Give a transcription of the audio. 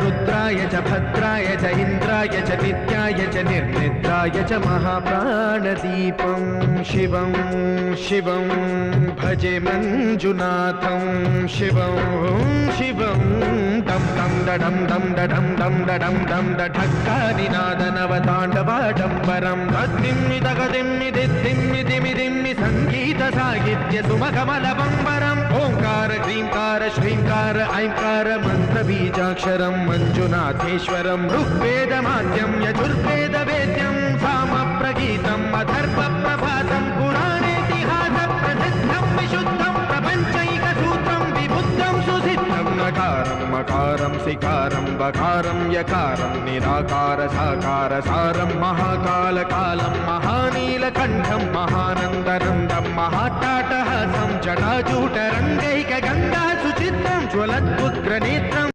रुद्राय च भद्राय च इन्द्राय च नित्याय च निर्निद्राय च महाप्राणदीपं शिवं शिवं भजे मञ्जुनाथं शिवं शिवं दं दं डडं दं डडं दं डडं दं डढक्कानिनादनवताण्डवाडम्बरं तद्दिम्मि तगदिम्मि दिद्दिम्मि दिमि दिम्मि सङ्गीतसाहित्य सुमकमलबम्बरम् ओङ्कार ह्रीङ्कार श्रीङ्कार ऐङ्कार मन्त्रबीजाक्षरं मञ्जुनाथेश्वरं ऋग्वेदमाद्यं यजुर्वेदवेद्यं सामप्रगीतम् अथर्वप्रभातं पुराणेतिहासप्रसिद्धं विशुद्धं प्रपञ्चैकसूत्रं विबुद्धं सुसिद्धं नकारं मकारं सिकारं बकारं यकारं निराकार साकार सारं महाकालकालं महानीलकण्ठं महानन्दनन्दं महाट्टाटहासं जटाजूटरङ्गैकगङ्गा सुचित्रं ज्वलद्उग्रनेत्रं